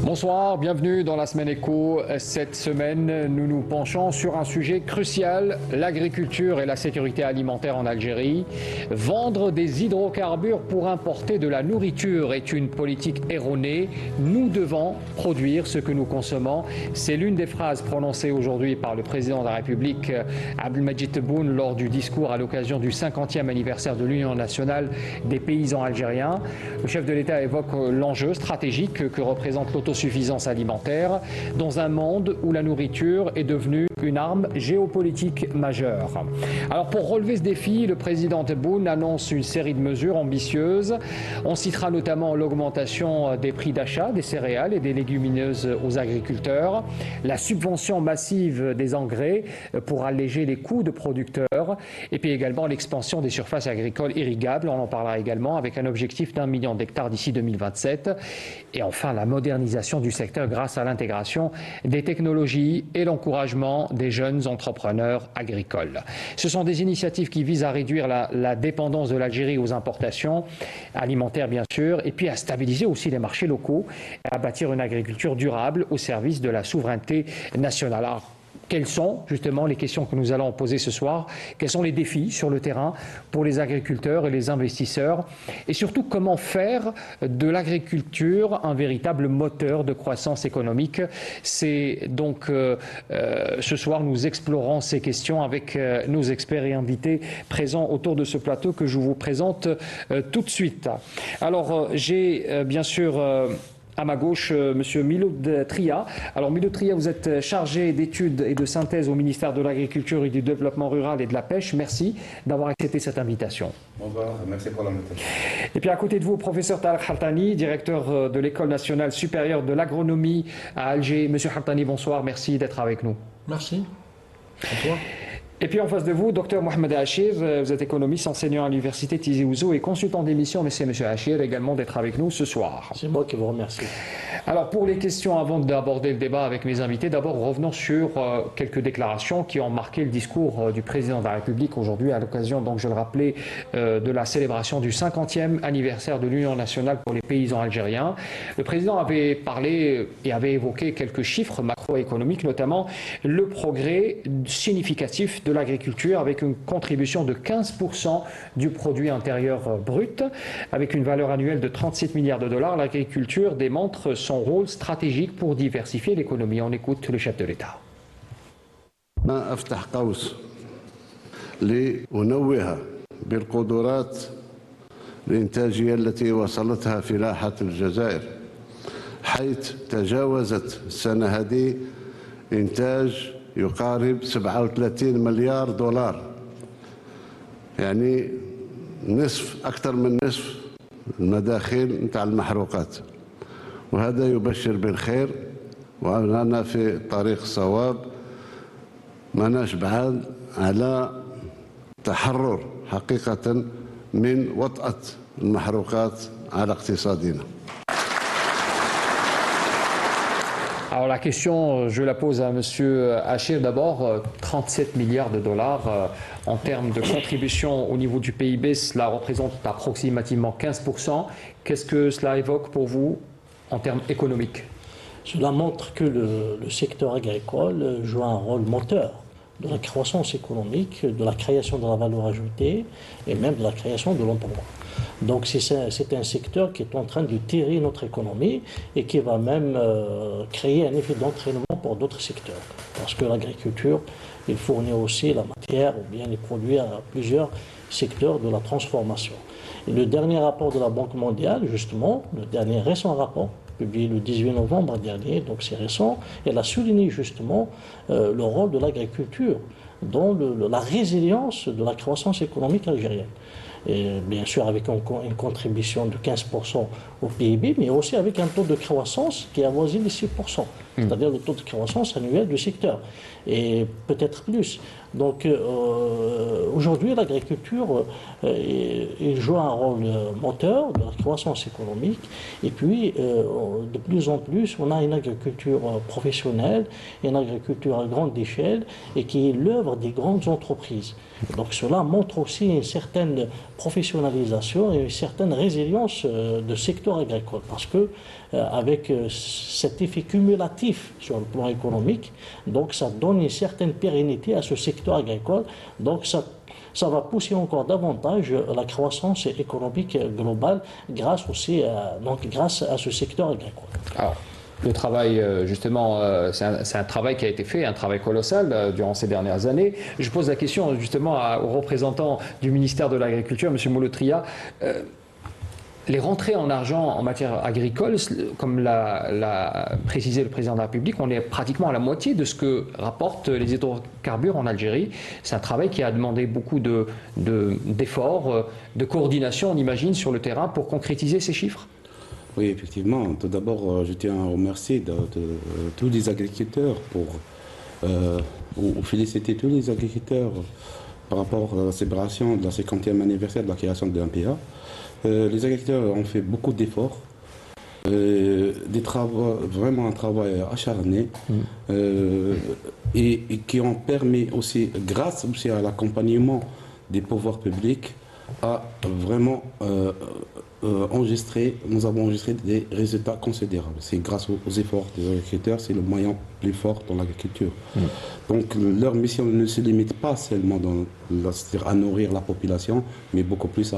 Bonsoir, bienvenue dans la Semaine Éco. Cette semaine, nous nous penchons sur un sujet crucial, l'agriculture et la sécurité alimentaire en Algérie. Vendre des hydrocarbures pour importer de la nourriture est une politique erronée. Nous devons produire ce que nous consommons. C'est l'une des phrases prononcées aujourd'hui par le président de la République, Abdelmadjid Tebboune, lors du discours à l'occasion du 50e anniversaire de l'Union nationale des paysans algériens. Le chef de l'État évoque l'enjeu stratégique que représente l'autosuffisance alimentaire dans un monde où la nourriture est devenue une arme géopolitique majeure. Alors pour relever ce défi, le président Tebboune annonce une série de mesures ambitieuses. On citera notamment l'augmentation des prix d'achat des céréales et des légumineuses aux agriculteurs, la subvention massive des engrais pour alléger les coûts de producteurs et puis également l'expansion des surfaces agricoles irrigables. On en parlera également avec un objectif d'1 million d'hectares d'ici 2027. Et enfin la modernisation du secteur grâce à l'intégration des technologies et l'encouragement des jeunes entrepreneurs agricoles. Ce sont des initiatives qui visent à réduire la dépendance de l'Algérie aux importations alimentaires bien sûr, et puis à stabiliser aussi les marchés locaux, à bâtir une agriculture durable au service de la souveraineté nationale. Alors, quelles sont justement les questions que nous allons poser ce soir? Quels sont les défis sur le terrain pour les agriculteurs et les investisseurs? Et surtout, comment faire de l'agriculture un véritable moteur de croissance économique? C'est donc ce soir, nous explorons ces questions avec nos experts et invités présents autour de ce plateau que je vous présente tout de suite. Alors, j'ai bien sûr... à ma gauche, Monsieur Miloud Tria. Alors Miloud Tria, vous êtes chargé d'études et de synthèse au ministère de l'Agriculture et du Développement Rural et de la Pêche. Merci d'avoir accepté cette invitation. Bonjour, merci pour l'invitation. Et puis à côté de vous, professeur Talal Khaltani, directeur de l'École nationale supérieure de l'agronomie à Alger. Monsieur Khaltani, bonsoir, merci d'être avec nous. Merci. Bonsoir. Et puis en face de vous, docteur Mohamed Achir, vous êtes économiste, enseignant à l'université Tizi Ouzou et consultant d'émission. Merci monsieur Achir également d'être avec nous ce soir. C'est moi qui vous remercie. Alors pour les questions, avant d'aborder le débat avec mes invités, d'abord revenons sur quelques déclarations qui ont marqué le discours du président de la République aujourd'hui à l'occasion, donc je le rappelais, de la célébration du 50e anniversaire de l'Union nationale pour les paysans algériens. Le président avait parlé et avait évoqué quelques chiffres macroéconomiques, notamment le progrès significatif de l'agriculture avec une contribution de 15% du produit intérieur brut. Avec une valeur annuelle de 37 milliards de dollars, l'agriculture démontre son rôle stratégique pour diversifier l'économie. On écoute le chef de l'État. أفتح قوس لأنوه بالقدرات الإنتاجية التي وصلتها فلاحة الجزائر حيث تجاوزت السنة هذه إنتاج يقارب 37 مليار دولار، يعني نصف أكثر من نصف المداخيل نتاع المحروقات، وهذا يبشر بالخير وأننا في طريق الصواب، ماناش بعاد على تحرر حقيقة من وطأة المحروقات على اقتصادنا. Alors la question, je la pose à Monsieur Achir d'abord. 37 milliards de dollars en termes de contribution au niveau du PIB, cela représente approximativement 15%. Qu'est-ce que cela évoque pour vous en termes économiques? Cela montre que le secteur agricole joue un rôle moteur de la croissance économique, de la création de la valeur ajoutée et même de la création de l'emploi. Donc c'est un secteur qui est en train de tirer notre économie et qui va même créer un effet d'entraînement pour d'autres secteurs. Parce que l'agriculture, il fournit aussi la matière ou bien les produits à plusieurs secteurs de la transformation. Et le dernier rapport de la Banque mondiale, justement, le dernier récent rapport, publié le 18 novembre dernier, donc c'est récent, elle a souligné justement le rôle de l'agriculture dans la résilience de la croissance économique algérienne. Et bien sûr avec une contribution de 15% au PIB, mais aussi avec un taux de croissance qui avoisine les 6%, c'est-à-dire le taux de croissance annuel du secteur. Et peut-être plus. Donc aujourd'hui, l'agriculture il joue un rôle moteur de la croissance économique. Et puis, de plus en plus, on a une agriculture professionnelle, une agriculture à grande échelle, et qui est l'œuvre des grandes entreprises. Donc cela montre aussi une certaine professionnalisation et une certaine résilience du secteur agricole, parce que avec cet effet cumulatif sur le plan économique, donc ça donne une certaine pérennité à ce secteur agricole. Donc ça va pousser encore davantage la croissance économique globale grâce aussi grâce à ce secteur agricole. Alors, le travail, justement, c'est un travail qui a été fait, un travail colossal durant ces dernières années. Je pose la question justement au représentant du ministère de l'Agriculture, M. Molotria. Les rentrées en argent en matière agricole, comme l'a précisé le président de la République, on est pratiquement à la moitié de ce que rapportent les hydrocarbures en Algérie. C'est un travail qui a demandé beaucoup d'efforts, de coordination, on imagine, sur le terrain pour concrétiser ces chiffres. Oui, effectivement. Tout d'abord, je tiens à remercier tous les agriculteurs ou féliciter tous les agriculteurs par rapport à la célébration de la 50e anniversaire de la création de l'MPA. Les agriculteurs ont fait beaucoup d'efforts, vraiment un travail acharné et qui ont permis aussi, grâce aussi à l'accompagnement des pouvoirs publics, à vraiment nous avons enregistré des résultats considérables. C'est grâce aux efforts des agriculteurs, c'est le moyen plus fort dans l'agriculture. Donc leur mission ne se limite pas seulement à nourrir la population, mais beaucoup plus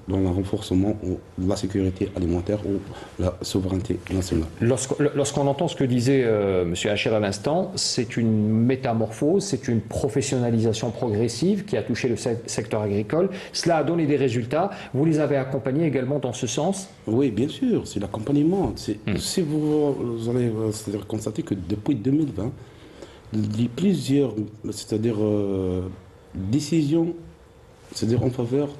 dans le renforcement de la sécurité alimentaire ou la souveraineté nationale. Lorsqu'on entend ce que disait M. Hachir à l'instant, c'est une métamorphose, c'est une professionnalisation progressive qui a touché le secteur agricole. Cela a donné des résultats. Vous les avez accompagnés également dans ce sens? Oui, bien sûr, c'est l'accompagnement. Si vous allez constater que depuis 2020, il y a plusieurs décisions en faveur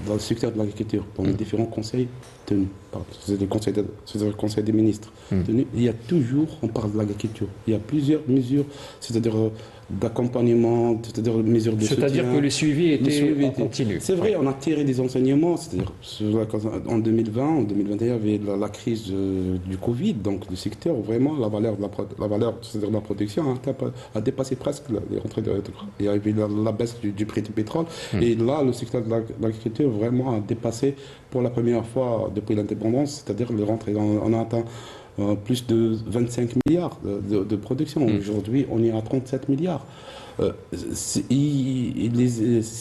dans le secteur de l'agriculture, dans les différents conseils tenus, c'est le conseil des ministres tenus, il y a toujours, on parle de l'agriculture, il y a plusieurs mesures, c'est-à-dire d'accompagnement, c'est-à-dire mesures de soutien. C'est-à-dire que les suivis étaient en continu. C'est vrai, on a tiré des enseignements, c'est-à-dire en 2020, en 2021, il y avait la crise du Covid, donc le secteur, vraiment, la valeur, c'est-à-dire la production a dépassé presque les rentrées il y a eu la baisse du prix du pétrole, et là, le secteur de l'agriculture vraiment a dépassé pour la première fois depuis l'indépendance, c'est-à-dire les rentrées, on a atteint plus de 25 milliards de production. Aujourd'hui, on est à 37 milliards.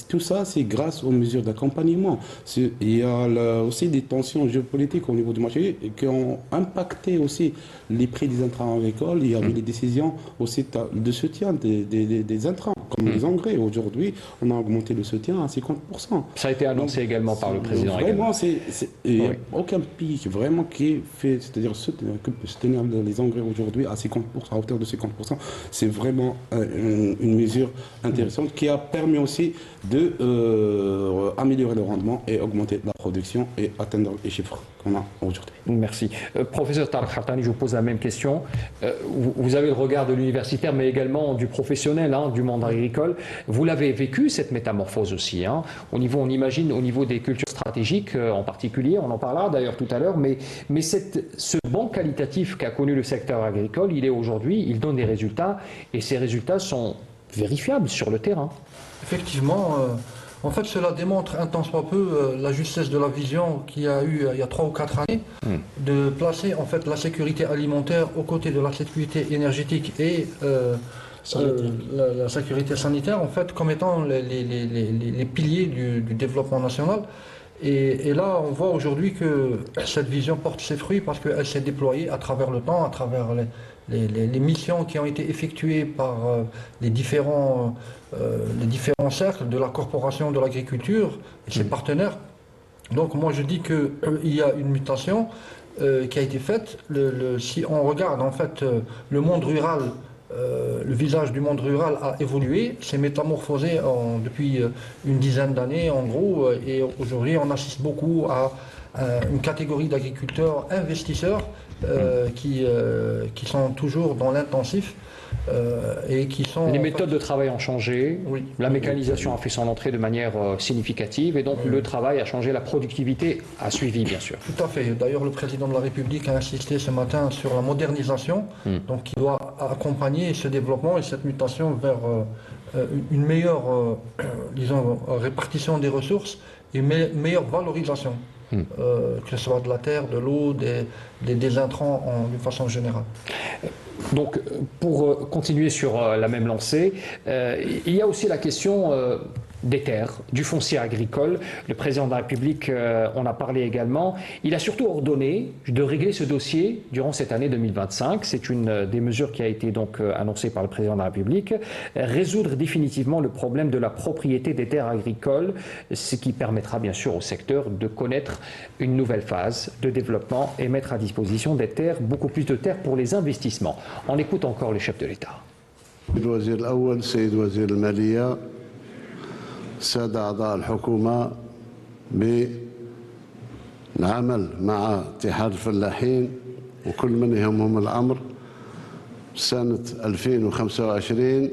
Tout ça, c'est grâce aux mesures d'accompagnement. Il y a aussi des tensions géopolitiques au niveau du marché qui ont impacté aussi les prix des intrants agricoles. Il y avait des décisions aussi de soutien des intrants, comme les engrais. Aujourd'hui, on a augmenté le soutien à 50%. Ça a été annoncé également par le président. Vraiment, il n'y a aucun pays vraiment qui fait, c'est-à-dire soutenir les engrais aujourd'hui à 50%, à hauteur de 50%. C'est vraiment une mesure intéressante qui a permis aussi d'améliorer le rendement et augmenter la production et atteindre les chiffres qu'on a aujourd'hui. Merci. Professeur Tarek Khartani, je vous pose la même question. Vous avez le regard de l'universitaire, mais également du professionnel, du monde agricole. Vous l'avez vécu, cette métamorphose aussi. On imagine au niveau des cultures stratégiques en particulier, on en parlera d'ailleurs tout à l'heure, mais ce bond qualitatif qu'a connu le secteur agricole, il donne des résultats, et ces résultats sont vérifiables sur le terrain. Effectivement, en fait, cela démontre un tant soit peu la justesse de la vision qu'il y a eu il y a 3 ou 4 années de placer en fait la sécurité alimentaire aux côtés de la sécurité énergétique et la sécurité sanitaire en fait comme étant les piliers du développement national. Et là, on voit aujourd'hui que cette vision porte ses fruits parce qu'elle s'est déployée à travers le temps, à travers les missions qui ont été effectuées par les différents cercles de la Corporation de l'agriculture et ses partenaires. Donc moi je dis qu'il y a une mutation qui a été faite. Si on regarde en fait le monde rural, le visage du monde rural a évolué, s'est métamorphosé depuis une dizaine d'années en gros, et aujourd'hui on assiste beaucoup à une catégorie d'agriculteurs investisseurs qui sont toujours dans l'intensif et qui sont... Les méthodes de travail ont changé, Oui. la mécanisation a fait son entrée de manière significative et donc le travail a changé, la productivité a suivi bien sûr. Tout à fait. D'ailleurs, le président de la République a insisté ce matin sur la modernisation, donc qui doit accompagner ce développement et cette mutation vers une meilleure, disons, répartition des ressources et une meilleure valorisation, que ce soit de la terre, de l'eau, des intrants d'une façon générale. Donc, pour continuer sur la même lancée, il y a aussi la question des terres, du foncier agricole. Le président de la République en a parlé également. Il a surtout ordonné de régler ce dossier durant cette année 2025. C'est une des mesures qui a été donc annoncée par le président de la République. Résoudre définitivement le problème de la propriété des terres agricoles, ce qui permettra bien sûr au secteur de connaître une nouvelle phase de développement et mettre à disposition des terres, beaucoup plus de terres pour les investissements. On écoute encore le chef de l'État. الوزير الأول السيد وزير المالية السادة أعضاء الحكومة بالعمل مع اتحاد الفلاحين وكل من يهمهم الأمر سنة 2025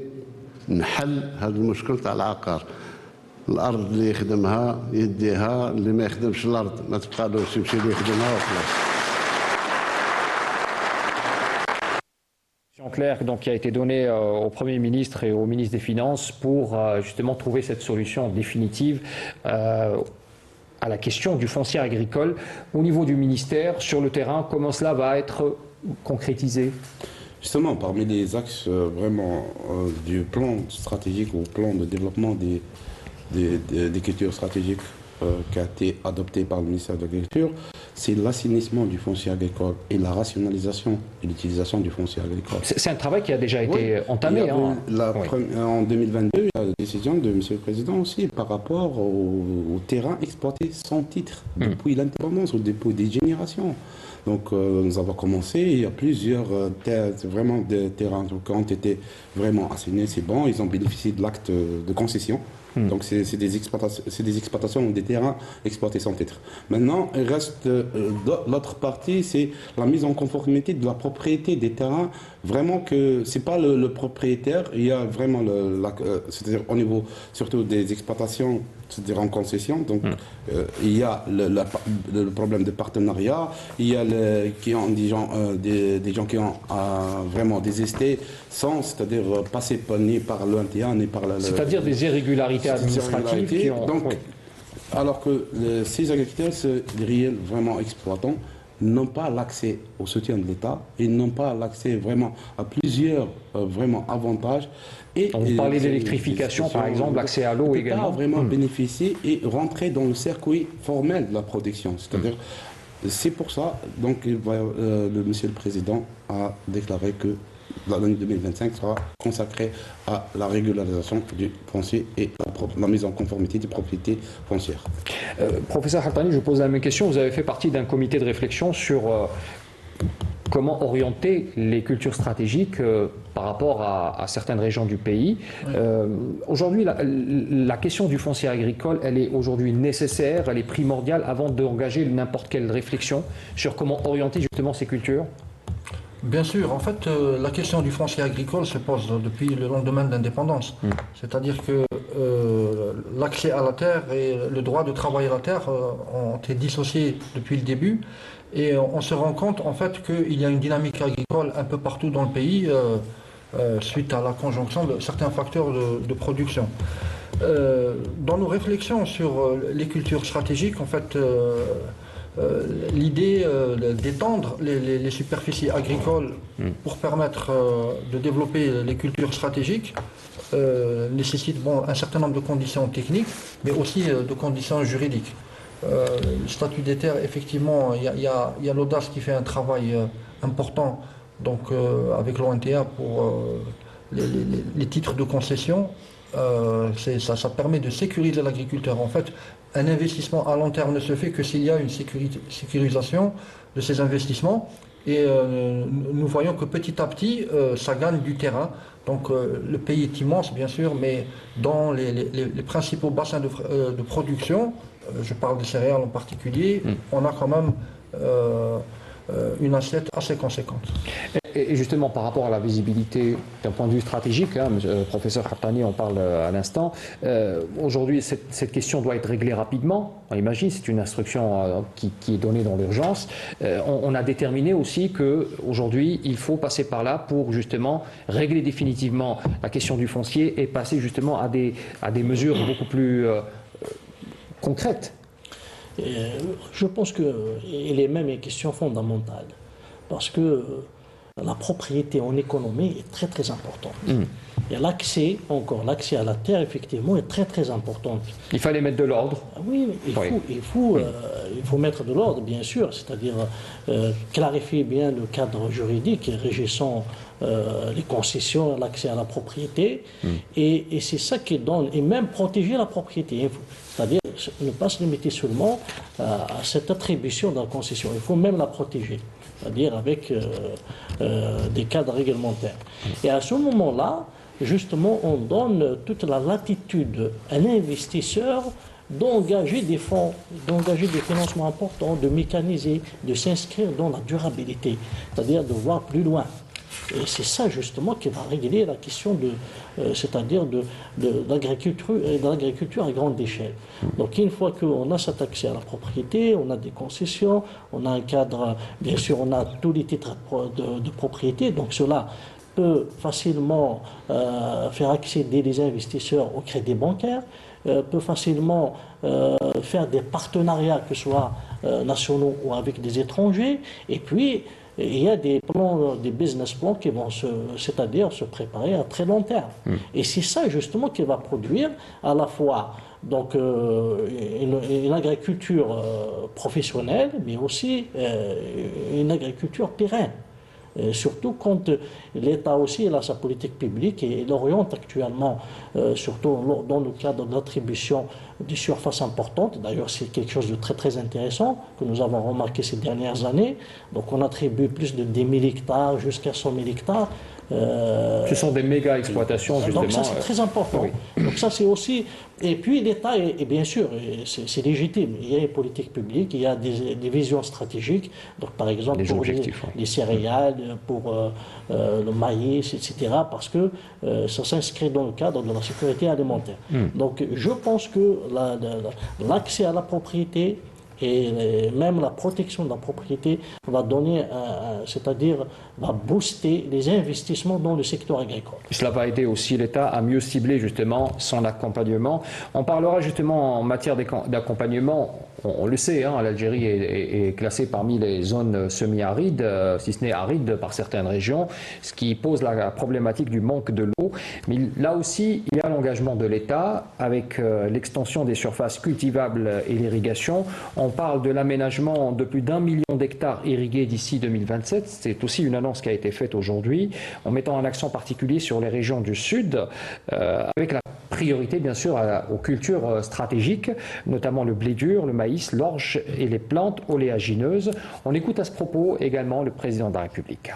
نحل هذا المشكل تاع العقار. الأرض اللي يخدمها يديها، اللي ما يخدمش الأرض ما تبقالوش يمشي اللي يخدمها وخلاص. Claire donc, qui a été donnée au Premier ministre et au ministre des Finances pour justement trouver cette solution définitive à la question du foncier agricole. Au niveau du ministère, sur le terrain, comment cela va être concrétisé? Justement, parmi les axes vraiment du plan stratégique ou plan de développement des cultures stratégiques qui a été adopté par le ministère de l'Agriculture, c'est l'assainissement du foncier agricole et la rationalisation et l'utilisation du foncier agricole. C'est un travail qui a déjà été entamé. En 2022, il y a la décision de M. le Président aussi par rapport au terrain exploité sans titre depuis l'indépendance ou depuis des générations. Donc nous avons commencé, il y a plusieurs vraiment des terrains qui ont été vraiment assignés, c'est bon, ils ont bénéficié de l'acte de concession. Donc c'est des exploitations des terrains exploités sans titre. Maintenant, il reste l'autre partie, c'est la mise en conformité de la propriété des terrains. Vraiment que c'est pas le propriétaire, il y a vraiment c'est-à-dire au niveau surtout des exploitations, c'est-à-dire en concession. Donc il y a le problème de partenariat, il y a des gens qui ont vraiment désisté sans, c'est-à-dire passer ni par l'ONTA ni par la. C'est-à-dire des irrégularités administratives qui ont. Donc, alors que ces agriculteurs, ces réels vraiment exploitants, n'ont pas l'accès au soutien de l'État, ils n'ont pas l'accès vraiment à plusieurs vraiment avantages. Et vous parlez d'électrification par exemple, l'accès à l'eau également. Pas vraiment bénéficier et rentrer dans le circuit formel de la production. C'est-à-dire, c'est pour ça, donc Monsieur le Président a déclaré que l'année 2025 sera consacrée à la régularisation du foncier et la mise en conformité des propriétés foncières. Professeur Haltani, je vous pose la même question. Vous avez fait partie d'un comité de réflexion sur comment orienter les cultures stratégiques par rapport à certaines régions du pays. Oui. Aujourd'hui, la question du foncier agricole, elle est aujourd'hui nécessaire, elle est primordiale avant d'engager n'importe quelle réflexion sur comment orienter justement ces cultures. Bien sûr, en fait, la question du foncier agricole se pose depuis le lendemain de l'indépendance. C'est-à-dire que l'accès à la terre et le droit de travailler la terre ont été dissociés depuis le début. Et on se rend compte en fait qu'il y a une dynamique agricole un peu partout dans le pays suite à la conjonction de certains facteurs de production. Dans nos réflexions sur les cultures stratégiques, en fait, l'idée d'étendre les superficies agricoles pour permettre de développer les cultures stratégiques nécessite un certain nombre de conditions techniques, mais aussi de conditions juridiques. Le statut des terres, effectivement, il y a l'audace qui fait un travail important donc, avec l'ONTA pour les titres de concession. Ça permet de sécuriser l'agriculteur. En fait, un investissement à long terme ne se fait que s'il y a une sécurisation de ces investissements. Et nous voyons que petit à petit, ça gagne du terrain. Donc le pays est immense, bien sûr, mais dans les principaux bassins de production, je parle des céréales en particulier, on a quand même une assiette assez conséquente. Et justement, par rapport à la visibilité d'un point de vue stratégique, professeur Khattani en parle à l'instant, aujourd'hui, cette question doit être réglée rapidement. On imagine, c'est une instruction qui est donnée dans l'urgence. On a déterminé aussi qu'aujourd'hui, il faut passer par là pour justement régler définitivement la question du foncier et passer justement à des mesures beaucoup plus concrètes. Je pense qu'il est même une question fondamentale, parce que la propriété en économie est très très importante. Et l'accès à la terre, effectivement, est très très important. Il fallait mettre de l'ordre. Oui, il faut mettre de l'ordre, bien sûr, c'est-à-dire clarifier bien le cadre juridique régissant les concessions, l'accès à la propriété, et c'est ça qui donne, et même protéger la propriété, c'est-à-dire ne pas se limiter seulement à cette attribution de la concession, il faut même la protéger, c'est-à-dire avec des cadres réglementaires. Et à ce moment-là, justement, on donne toute la latitude à l'investisseur d'engager des fonds, d'engager des financements importants, de mécaniser, de s'inscrire dans la durabilité, c'est-à-dire de voir plus loin. Et c'est ça justement qui va régler la question c'est-à-dire de l'agriculture à grande échelle. Donc une fois qu'on a cet accès à la propriété, on a des concessions, on a un cadre, bien sûr on a tous les titres de propriété, donc cela peut facilement faire accéder les investisseurs au crédit bancaire, peut facilement faire des partenariats, que ce soit nationaux ou avec des étrangers, et puis il y a des plans, des business plans qui vont c'est-à-dire se préparer à très long terme. Et c'est ça justement qui va produire à la fois donc, une agriculture professionnelle, mais aussi une agriculture pérenne. Surtout quand l'État aussi a sa politique publique et l'oriente actuellement, surtout dans le cadre de l'attribution des surfaces importantes. D'ailleurs, c'est quelque chose de très très intéressant que nous avons remarqué ces dernières années. Donc on attribue plus de 10 000 hectares jusqu'à 100 000 hectares. Ce sont des méga exploitations, justement. Donc ça, c'est très important. Oui. Donc ça, c'est aussi... Et puis l'État, est bien sûr, c'est légitime. Il y a une politique publique, il y a des visions stratégiques. Donc par exemple, pour les céréales, pour le maïs, etc. Parce que ça s'inscrit dans le cadre de la sécurité alimentaire. Donc je pense que l'accès à la propriété et même la protection de la propriété va donner, c'est-à-dire va booster les investissements dans le secteur agricole. Cela va aider aussi l'État à mieux cibler justement son accompagnement. On parlera justement en matière d'accompagnement. On le sait, l'Algérie est classée parmi les zones semi-arides, si ce n'est arides par certaines régions, ce qui pose la problématique du manque de l'eau. Mais là aussi, il y a l'engagement de l'État avec l'extension des surfaces cultivables et l'irrigation. On parle de l'aménagement de plus d'1 million d'hectares irrigués d'ici 2027. C'est aussi une annonce qui a été faite aujourd'hui, en mettant un accent particulier sur les régions du Sud, avec la priorité bien sûr aux cultures stratégiques, notamment le blé dur, le maïs, l'orge et les plantes oléagineuses. On écoute à ce propos également le président de la République.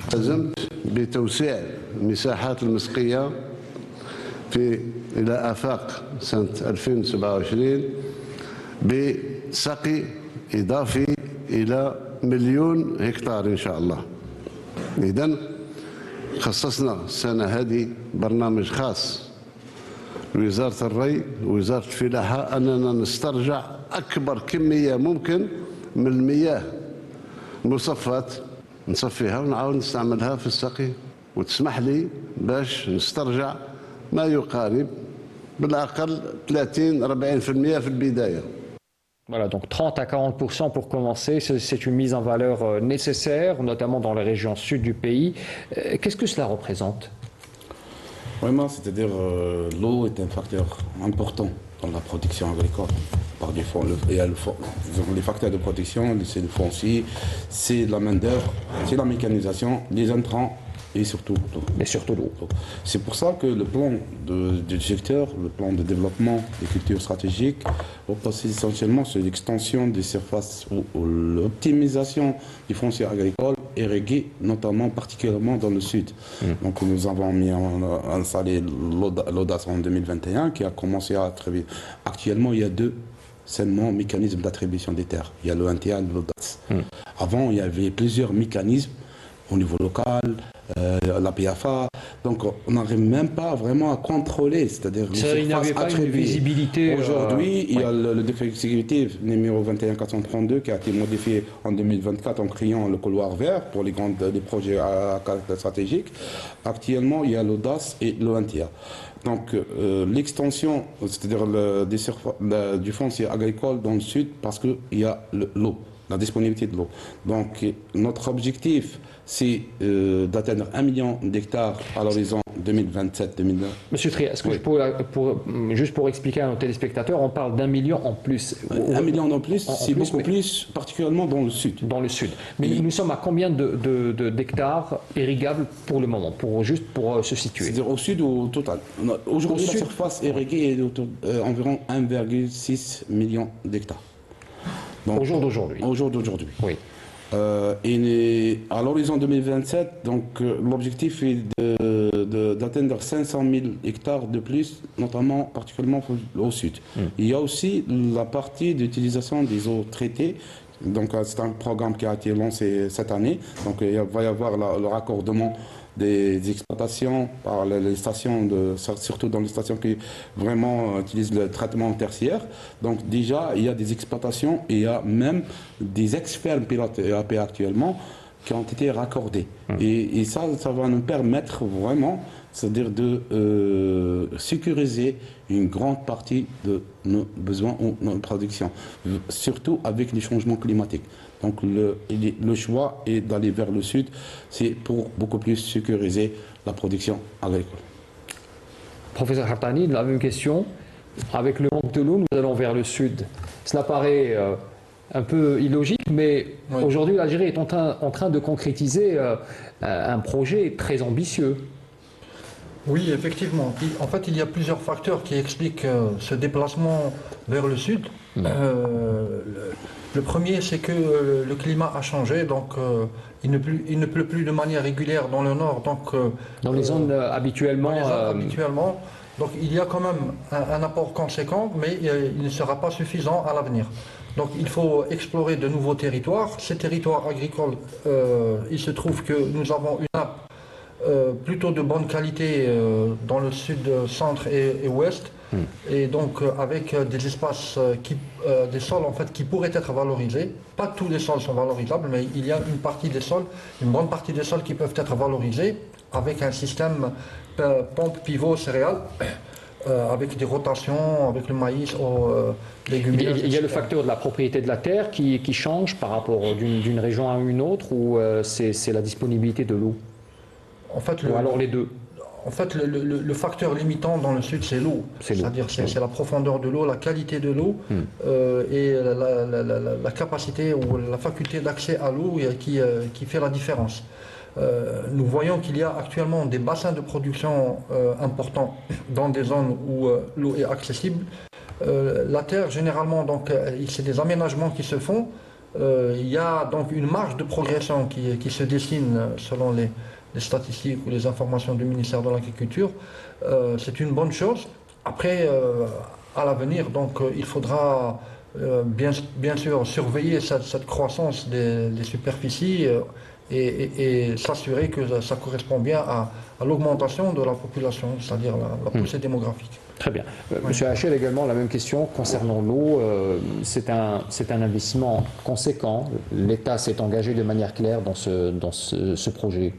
التزمت بتوسيع المساحات المسقية إلى آفاق سنة 2027 بسقي إضافي إلى 1,000,000 هكتار إن شاء الله. إذن خصصنا السنة هذه برنامج خاص لوزارة الري ووزارة الفلاحة أننا نسترجع أكبر كمية ممكن من المياه المصفات نصفيها ونعاود نستعملها في السقي وتسمح لي باش نسترجع ما يقارب بالأقل 30-40% في البداية. Voilà, donc 30 à 40% pour commencer, c'est une mise en valeur nécessaire, notamment dans les régions sud du pays. Qu'est-ce que cela représente ? Vraiment, c'est-à-dire l'eau est un facteur important dans la protection agricole. Par défaut, il y a les facteurs de protection, c'est le foncier, c'est la main-d'œuvre, c'est la mécanisation, les intrants et surtout l'eau. Et surtout l'eau. C'est pour ça que le plan du secteur, le plan de développement des cultures stratégiques, repose essentiellement sur l'extension des surfaces ou l'optimisation du foncier agricole irrigué, notamment particulièrement dans le sud. Donc nous avons installé l'audace en 2021 qui a commencé à attribuer. Actuellement, il y a deux seulement mécanismes d'attribution des terres. Il y a le NTA et l'audace. Avant, il y avait plusieurs mécanismes au niveau local, la PFA. Donc, on n'arrive même pas vraiment à contrôler, c'est-à-dire les Il n'y avait surfaces pas une attribuées. visibilité. Aujourd'hui, il y a le décret exécutif numéro 21432 qui a été modifié en 2024 en créant le couloir vert pour les projets à caractère stratégique. Actuellement, il y a l'audace et l'ONTIA. Donc, l'extension, c'est-à-dire du foncier agricole dans le sud, parce qu'il y a l'eau, la disponibilité de l'eau. Donc, notre objectif, c'est d'atteindre 1 million d'hectares à l'horizon 2027-2029. Monsieur Trier, est-ce que juste pour expliquer à nos téléspectateurs, on parle d'1 million en plus. 1 million en plus, c'est beaucoup plus, particulièrement dans le sud. Dans le sud. Mais nous sommes à combien d'hectares irrigables pour le moment, juste pour se situer? C'est-à-dire au sud ou au total. Aujourd'hui, la surface irriguée est environ 1,6 million d'hectares. Au jour d'aujourd'hui. Au jour d'aujourd'hui. Oui. Et à l'horizon 2027, donc l'objectif est d'atteindre 500 000 hectares de plus, notamment particulièrement au sud. Il y a aussi la partie d'utilisation des eaux traitées. Donc c'est un programme qui a été lancé cette année. Donc il va y avoir le raccordement des exploitations par les stations, surtout dans les stations qui vraiment utilisent le traitement tertiaire. Donc déjà, il y a des exploitations et il y a même des ex-fermes pilotes EAP actuellement qui ont été raccordées. Et ça va nous permettre vraiment, c'est-à-dire de sécuriser une grande partie de nos besoins ou nos productions, surtout avec les changements climatiques. Donc le choix est d'aller vers le sud, c'est pour beaucoup plus sécuriser la production agricole. Professeur Hartani, la même question. Avec le manque de l'eau, nous allons vers le sud. Cela paraît un peu illogique, mais Oui. aujourd'hui l'Algérie est en train de concrétiser un projet très ambitieux. Oui, effectivement. En fait, il y a plusieurs facteurs qui expliquent ce déplacement vers le sud. Le premier, c'est que le climat a changé, donc il ne pleut plus de manière régulière dans le nord. Donc, Dans les zones habituellement. habituellement. Donc il y a quand même un apport conséquent, mais il ne sera pas suffisant à l'avenir. Donc il faut explorer de nouveaux territoires. Ces territoires agricoles, il se trouve que nous avons une nappe plutôt de bonne qualité dans le sud, centre et ouest, et donc avec des espaces, des sols en fait qui pourraient être valorisés. Pas tous les sols sont valorisables, mais il y a une partie des sols, une bonne partie des sols qui peuvent être valorisés avec un système pompe pivot céréales. Avec des rotations, avec le maïs, légumineuses. Il y a le facteur de la propriété de la terre qui change par rapport d'une région à une autre, ou c'est la disponibilité de l'eau? En fait, Ou alors les deux? En fait, le facteur limitant dans le sud, c'est l'eau. C'est-à-dire c'est la profondeur de l'eau, la qualité de l'eau et la capacité ou la faculté d'accès à l'eau qui fait la différence. Nous voyons qu'il y a actuellement des bassins de production importants dans des zones où l'eau est accessible. La terre, généralement, donc, c'est des aménagements qui se font. Il y a donc une marge de progression qui se dessine selon les statistiques ou les informations du ministère de l'Agriculture. C'est une bonne chose. Après, à l'avenir, donc, il faudra bien sûr surveiller cette croissance des superficies et s'assurer que ça correspond bien à l'augmentation de la population, c'est-à-dire la poussée démographique. Très bien. Monsieur Hachel, également la même question concernant l'eau. C'est un investissement conséquent. L'État s'est engagé de manière claire dans ce projet.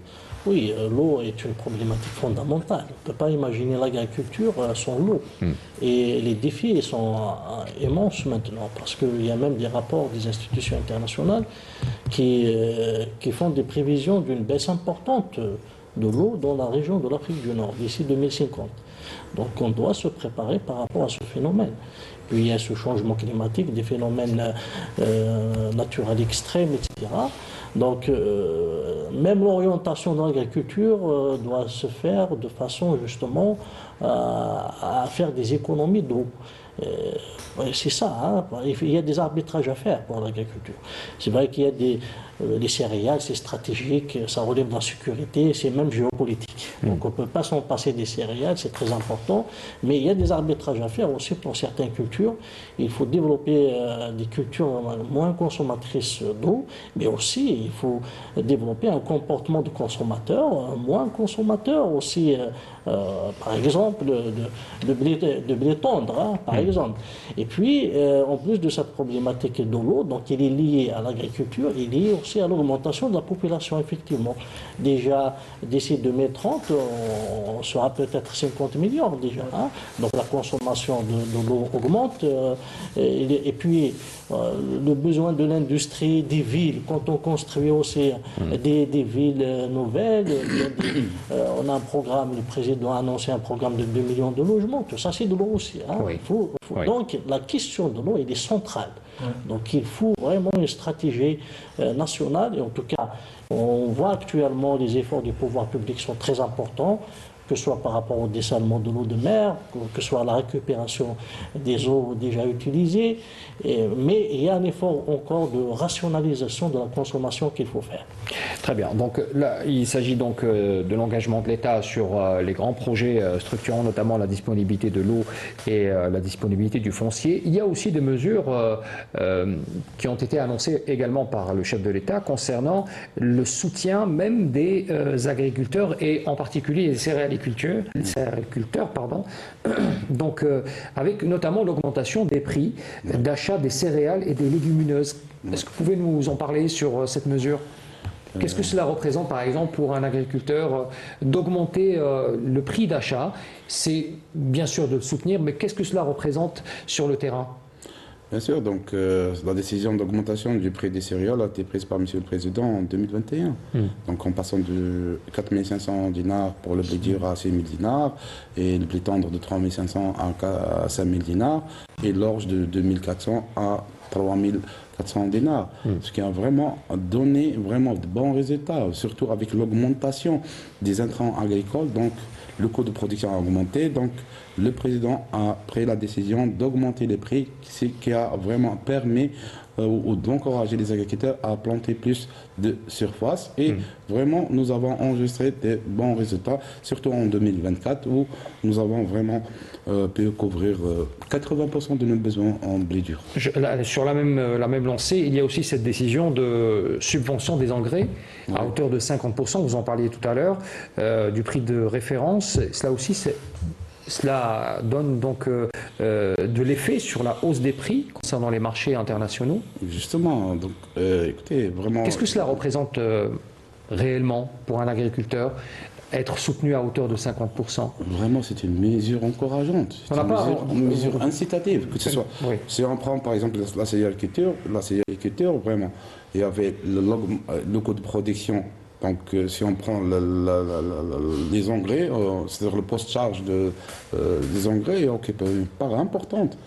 Oui, l'eau est une problématique fondamentale. On ne peut pas imaginer l'agriculture sans l'eau. Et les défis sont immenses maintenant, parce qu'il y a même des rapports des institutions internationales qui font des prévisions d'une baisse importante de l'eau dans la région de l'Afrique du Nord d'ici 2050. Donc on doit se préparer par rapport à ce phénomène. Puis il y a ce changement climatique, des phénomènes naturels extrêmes, etc. Donc même l'orientation de l'agriculture doit se faire de façon justement à faire des économies d'eau. Ouais, c'est ça, hein. Il y a des arbitrages à faire pour l'agriculture. C'est vrai qu'il y a les céréales, c'est stratégique, ça relève de la sécurité, c'est même géopolitique. Donc on ne peut pas s'en passer des céréales, c'est très important. Mais il y a des arbitrages à faire aussi pour certaines cultures. Il faut développer des cultures moins consommatrices d'eau, mais aussi il faut développer un comportement de consommateur moins consommateur aussi. Par exemple, de blé tendre, hein, par exemple. Et puis, en plus de cette problématique de l'eau, donc il est lié à l'agriculture, il est lié aussi à l'augmentation de la population, effectivement. Déjà, d'ici 2030, on sera peut-être 50 millions déjà. Hein. Donc la consommation de l'eau augmente. Et puis, le besoin de l'industrie, des villes, quand on construit aussi des villes nouvelles, on a un programme, le président a annoncé un programme de 2 millions de logements, tout ça c'est de l'eau aussi. Hein. Oui. Oui. Donc la question de l'eau, elle est centrale. Donc il faut vraiment une stratégie nationale, et en tout cas, on voit actuellement les efforts du pouvoir public sont très importants, que ce soit par rapport au dessalement de l'eau de mer, que ce soit la récupération des eaux déjà utilisées, mais il y a un effort encore de rationalisation de la consommation qu'il faut faire. Très bien. Donc là, il s'agit donc de l'engagement de l'État sur les grands projets structurants, notamment la disponibilité de l'eau et la disponibilité du foncier. Il y a aussi des mesures qui ont été annoncées également par le chef de l'État concernant le soutien même des agriculteurs et en particulier des céréaliculteurs, donc avec notamment l'augmentation des prix d'achat des céréales et des légumineuses. Est-ce que vous pouvez nous en parler sur cette mesure ? Qu'est-ce que cela représente, par exemple, pour un agriculteur d'augmenter le prix d'achat? C'est bien sûr de le soutenir, mais qu'est-ce que cela représente sur le terrain? Bien sûr, donc la décision d'augmentation du prix des céréales a été prise par M. le Président en 2021. Donc en passant de 4 500 dinars pour le blé dur à 6 000 dinars, et le blé tendre de 3 500 à 5 000 dinars, et l'orge de 2 400 à 3 400 dinars, ce qui a vraiment donné vraiment de bons résultats, surtout avec l'augmentation des intrants agricoles. Donc le coût de production a augmenté, donc le président a pris la décision d'augmenter les prix, ce qui a vraiment permis d'encourager les agriculteurs à planter plus de surface. Et vraiment, nous avons enregistré des bons résultats, surtout en 2024, où nous avons vraiment pu couvrir 80% de nos besoins en blé dur. Sur la même lancée, il y a aussi cette décision de subvention des engrais à hauteur de 50%, vous en parliez tout à l'heure, du prix de référence. Cela aussi, cela donne donc de l'effet sur la hausse des prix concernant les marchés internationaux. Justement, donc écoutez, vraiment... Qu'est-ce que cela représente réellement pour un agriculteur, être soutenu à hauteur de 50%? Vraiment, c'est une mesure encourageante, c'est une mesure incitative, que ce soit. Oui. Si on prend par exemple la céréaliculture, vraiment, il y avait le coût de production. Donc, si on prend les engrais, c'est-à-dire le post-charge des engrais, occupe une part importante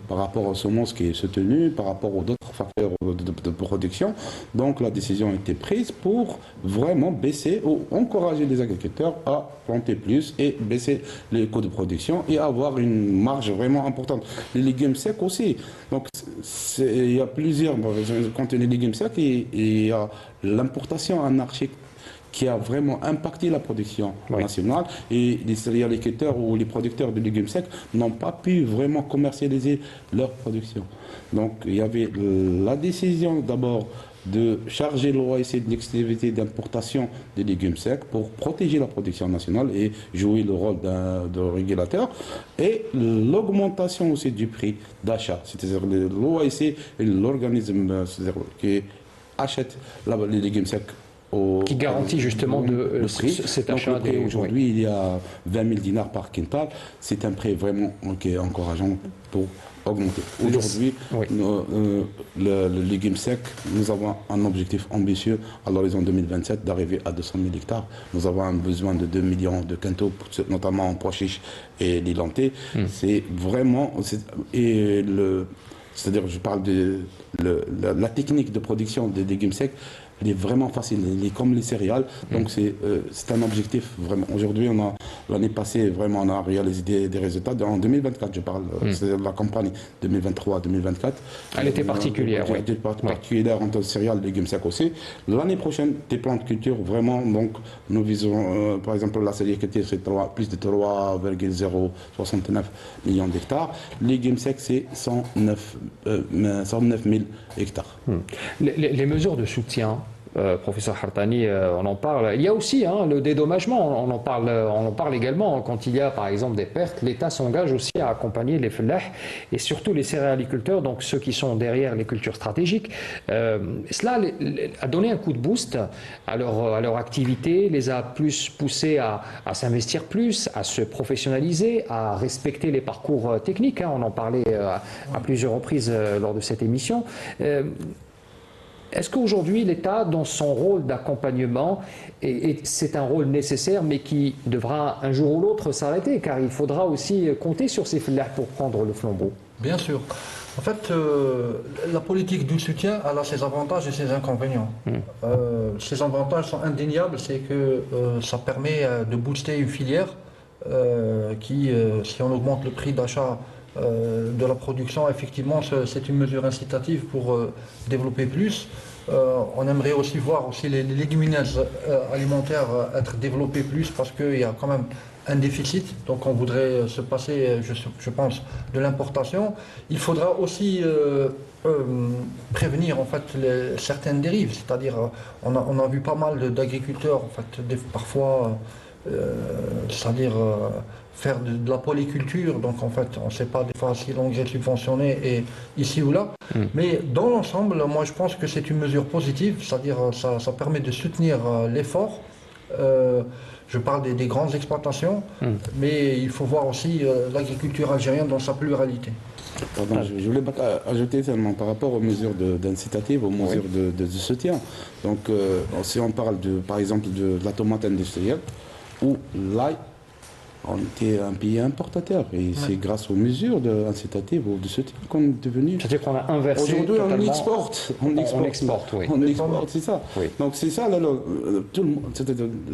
par rapport aux semences qui est soutenue, par rapport aux d'autres facteurs de production. Donc, la décision a été prise pour vraiment baisser ou encourager les agriculteurs à planter plus et baisser les coûts de production et avoir une marge vraiment importante. Les légumes secs aussi. Donc, il y a plusieurs. Quand les légumes secs, il y a l'importation anarchique qui a vraiment impacté la production nationale, et les céréaliculteurs ou les producteurs de légumes secs n'ont pas pu vraiment commercialiser leur production. Donc il y avait la décision d'abord de charger l'OAC de l'exclusivité d'importation des légumes secs pour protéger la production nationale et jouer le rôle de régulateur, et l'augmentation aussi du prix d'achat, c'est-à-dire l'OAC est l'organisme qui achète les légumes secs qui garantit justement le prix. cet achat. Donc, aujourd'hui, il y a 20 000 dinars par quintal. C'est un prix vraiment encourageant pour augmenter. Aujourd'hui, le légume sec, nous avons un objectif ambitieux à l'horizon 2027 d'arriver à 200 000 hectares. Nous avons un besoin de 2 millions de quintaux, notamment en pois chiches et les lentilles. C'est vraiment... C'est-à-dire, je parle de la technique de production des légumes secs, elle est vraiment facile, elle est comme les céréales. Donc c'est un objectif vraiment. Aujourd'hui, l'année passée, vraiment, on a réalisé des résultats. En 2024, je parle, c'est-à-dire la campagne 2023-2024. Elle était particulière, oui. Elle était particulière en tant que céréales, légumes secs aussi. L'année prochaine, des plants de culture, vraiment, donc nous visons, par exemple, la sélectivité, c'est plus de 3,069 millions d'hectares. Légumes secs, c'est 109 000 hectares. Les mesures de soutien, professeur Hartani, on en parle. Il y a aussi le dédommagement, on en parle également. Quand il y a par exemple des pertes, l'État s'engage aussi à accompagner les fellah et surtout les céréaliculteurs, donc ceux qui sont derrière les cultures stratégiques. Cela a donné un coup de boost à leur activité, les a plus poussés à s'investir plus, à se professionnaliser, à respecter les parcours techniques. On en parlait à plusieurs reprises lors de cette émission. Est-ce qu'aujourd'hui l'État, dans son rôle d'accompagnement, et c'est un rôle nécessaire mais qui devra un jour ou l'autre s'arrêter, car il faudra aussi compter sur ces filières pour prendre le flambeau? Bien sûr. En fait, la politique du soutien, elle a ses avantages et ses inconvénients. Ses avantages sont indéniables, c'est que ça permet de booster une filière qui, si on augmente le prix d'achat de la production, effectivement, c'est une mesure incitative pour développer plus. On aimerait aussi voir aussi les légumineuses alimentaires être développées plus parce qu'il y a quand même un déficit, donc on voudrait se passer, je pense, de l'importation. Il faudra aussi prévenir en fait certaines dérives, c'est-à-dire on a vu pas mal d'agriculteurs en fait, parfois, c'est-à-dire faire de la polyculture, donc en fait on ne sait pas des fois si l'engrais est subventionné et ici ou là, mais dans l'ensemble, moi je pense que c'est une mesure positive, c'est-à-dire ça permet de soutenir l'effort. Je parle des grandes exploitations, mais il faut voir aussi l'agriculture algérienne dans sa pluralité. Pardon, je voulais ajouter seulement par rapport aux mesures d'incitative, aux mesures de soutien. Donc, si on parle par exemple de la tomate industrielle ou l'ail, on était un pays importateur et c'est grâce aux mesures incitatives ou de soutien qu'on est devenu. C'est-à-dire qu'on a inversé. Aujourd'hui, totalement... on exporte. On exporte, oui. On exporte, c'est ça. Oui. Donc c'est ça, là, tout le monde.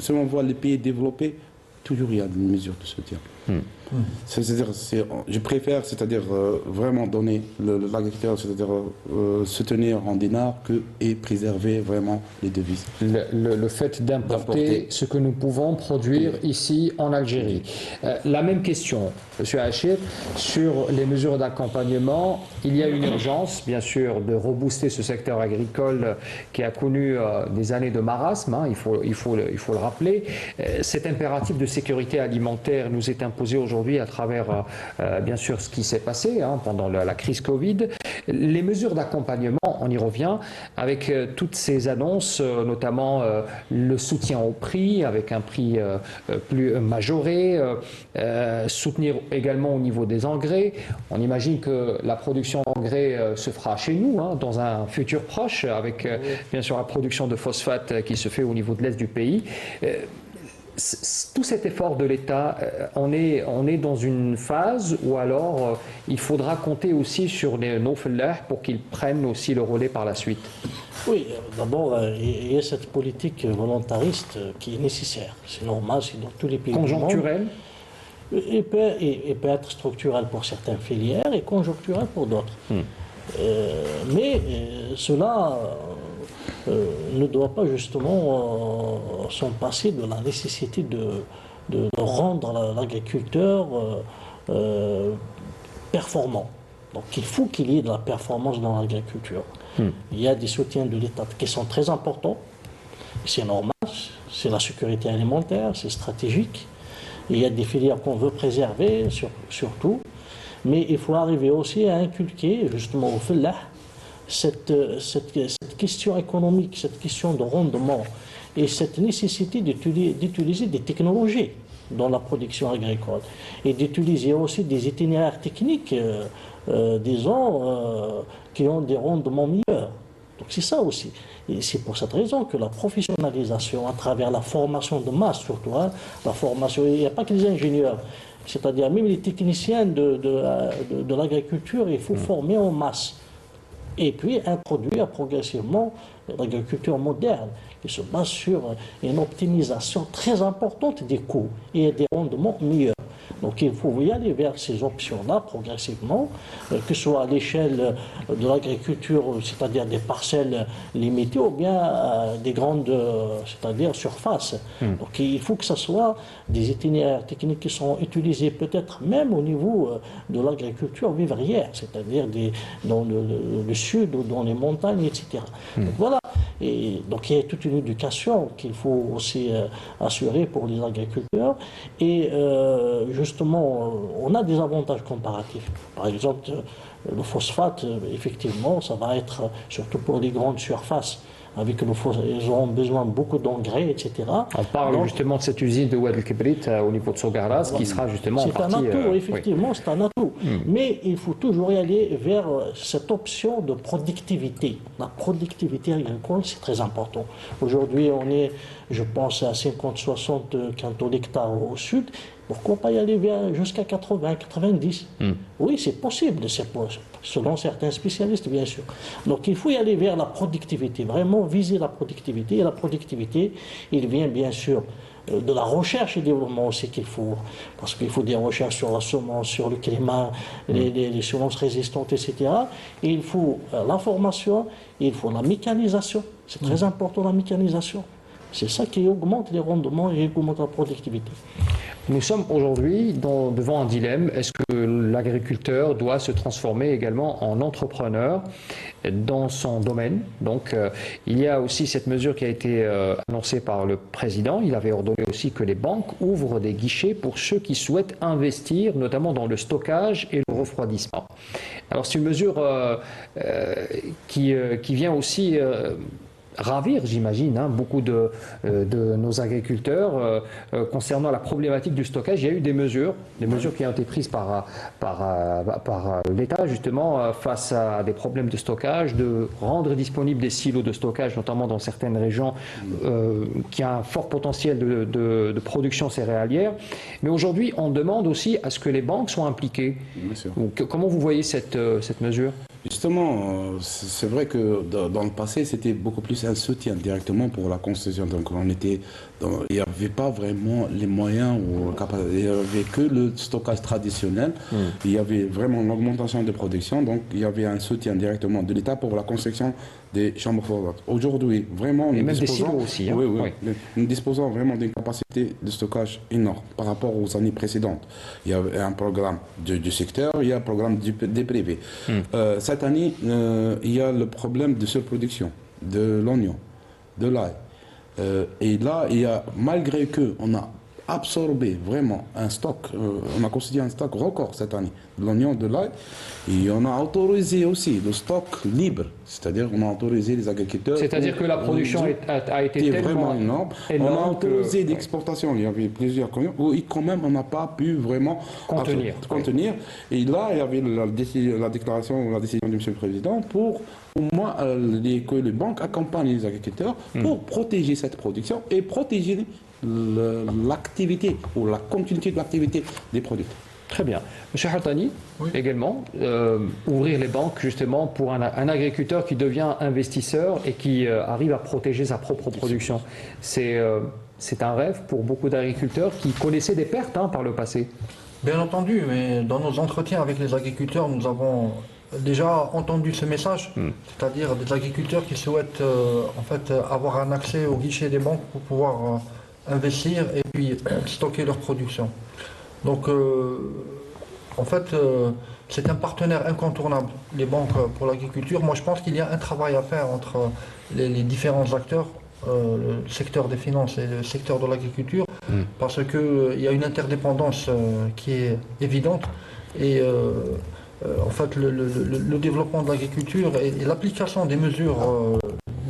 Si on voit les pays développés, toujours il y a des mesures de soutien. C'est-à-dire, je préfère, c'est-à-dire vraiment donner l'agriculteur, c'est-à-dire soutenir en dinars et préserver vraiment les devises. Le fait d'importer ce que nous pouvons produire ici en Algérie. La même question, M. Hachir, sur les mesures d'accompagnement. Il y a une urgence, bien sûr, de rebooster ce secteur agricole qui a connu des années de marasme, il faut le rappeler. Cet impératif de sécurité alimentaire nous est imposé aujourd'hui à travers, bien sûr, ce qui s'est passé pendant la crise Covid. Les mesures d'accompagnement, on y revient, avec toutes ces annonces, notamment le soutien au prix, avec un prix plus majoré, soutenir également au niveau des engrais. On imagine que la production d'engrais se fera chez nous, dans un futur proche, avec bien sûr la production de phosphate qui se fait au niveau de l'est du pays. Tout cet effort de l'État, on est dans une phase où alors il faudra compter aussi sur nos fellahs pour qu'ils prennent aussi le relais par la suite. Oui, d'abord, il y a cette politique volontariste qui est nécessaire. C'est normal, c'est dans tous les pays conjoncturelle. du monde. Il peut être structurel pour certaines filières et conjoncturel pour d'autres. Mais cela ne doit pas justement s'en passer de la nécessité de rendre l'agriculteur performant. Donc il faut qu'il y ait de la performance dans l'agriculture. Il y a des soutiens de l'État qui sont très importants, c'est normal, c'est la sécurité alimentaire, c'est stratégique. Il y a des filières qu'on veut préserver, surtout, mais il faut arriver aussi à inculquer justement au fellah cette question économique, cette question de rendement et cette nécessité d'utiliser des technologies dans la production agricole et d'utiliser aussi des itinéraires techniques, disons, qui ont des rendements meilleurs. Donc c'est ça aussi. Et c'est pour cette raison que la professionnalisation à travers la formation de masse surtout, la formation, il n'y a pas que les ingénieurs, c'est-à-dire même les techniciens de l'agriculture, il faut former en masse. Et puis introduire progressivement l'agriculture moderne qui se base sur une optimisation très importante des coûts et des rendements meilleurs. Donc il faut y aller vers ces options-là progressivement, que ce soit à l'échelle de l'agriculture, c'est-à-dire des parcelles limitées, ou bien des grandes, c'est-à-dire surfaces. Donc il faut que ce soit des itinéraires techniques qui sont utilisés peut-être même au niveau de l'agriculture vivrière, c'est-à-dire dans le sud ou dans les montagnes, etc. Donc voilà. Et donc il y a toute une éducation qu'il faut aussi assurer pour les agriculteurs. Et justement, on a des avantages comparatifs. Par exemple, le phosphate, effectivement, ça va être surtout pour les grandes surfaces. Avec le phosphate, ils auront besoin de beaucoup d'engrais, etc. On parle justement de cette usine de Oued el-Kibrit au niveau de Sogaras, qui sera justement en partie... C'est un atout, effectivement, c'est un atout. Mais il faut toujours y aller vers cette option de productivité. La productivité agricole, c'est très important. Aujourd'hui, on est, je pense, à 50-60 quintaux l'hectare au sud. Pourquoi pas y aller jusqu'à 80, 90 Oui, c'est possible, selon certains spécialistes, bien sûr. Donc il faut y aller vers la productivité, vraiment viser la productivité. Et la productivité, il vient bien sûr de la recherche et développement aussi qu'il faut, parce qu'il faut des recherches sur la semence, sur le climat, les semences résistantes, etc. Et il faut la formation, il faut la mécanisation. C'est très important, la mécanisation. C'est ça qui augmente les rendements et augmente la productivité. Nous sommes aujourd'hui devant un dilemme. Est-ce que l'agriculteur doit se transformer également en entrepreneur dans son domaine? Donc, il y a aussi cette mesure qui a été annoncée par le président. Il avait ordonné aussi que les banques ouvrent des guichets pour ceux qui souhaitent investir, notamment dans le stockage et le refroidissement. Alors, c'est une mesure qui vient aussi... ravir, j'imagine, beaucoup de nos agriculteurs concernant la problématique du stockage. Il y a eu des mesures qui ont été prises par l'État, justement, face à des problèmes de stockage, de rendre disponibles des silos de stockage, notamment dans certaines régions qui ont un fort potentiel de production céréalière. Mais aujourd'hui, on demande aussi à ce que les banques soient impliquées. Bien sûr. Comment vous voyez cette mesure ? Justement, c'est vrai que dans le passé, c'était beaucoup plus un soutien directement pour la construction. Donc, il n'y avait pas vraiment les moyens, il n'y avait que le stockage traditionnel. Il y avait vraiment une augmentation de production. Donc, il y avait un soutien directement de l'État pour la construction des chambres froides. Aujourd'hui, vraiment, et même des silos aussi. Oui. Nous disposons vraiment d'une capacité de stockage énorme par rapport aux années précédentes. Il y a un programme du secteur, il y a un programme des privés. Cette année, il y a le problème de surproduction de l'oignon, de l'ail. Et là, malgré qu'on a absorbé vraiment un stock, on a constitué un stock record cette année de l'oignon, de l'ail, et on a autorisé aussi le stock libre, c'est-à-dire on a autorisé les agriculteurs. C'est-à-dire que la production a été vraiment énorme. On a autorisé d'exportation, il y avait plusieurs camions, où quand même on n'a pas pu vraiment contenir. Et là, il y avait la déclaration, la décision du Monsieur le Président pour au moins que les banques accompagnent les agriculteurs pour protéger cette production et protéger l'activité ou la continuité de l'activité des producteurs. Très bien. Monsieur Hartani, également, ouvrir les banques justement pour un agriculteur qui devient investisseur et qui arrive à protéger sa propre production. C'est un rêve pour beaucoup d'agriculteurs qui connaissaient des pertes par le passé. Bien entendu, mais dans nos entretiens avec les agriculteurs, nous avons déjà entendu ce message, c'est-à-dire des agriculteurs qui souhaitent avoir un accès au guichet des banques pour pouvoir investir et puis stocker leur production. Donc c'est un partenaire incontournable, les banques pour l'agriculture. Moi je pense qu'il y a un travail à faire entre les différents acteurs, le secteur des finances et le secteur de l'agriculture, parce qu'il y a une interdépendance qui est évidente et le développement de l'agriculture et l'application des mesures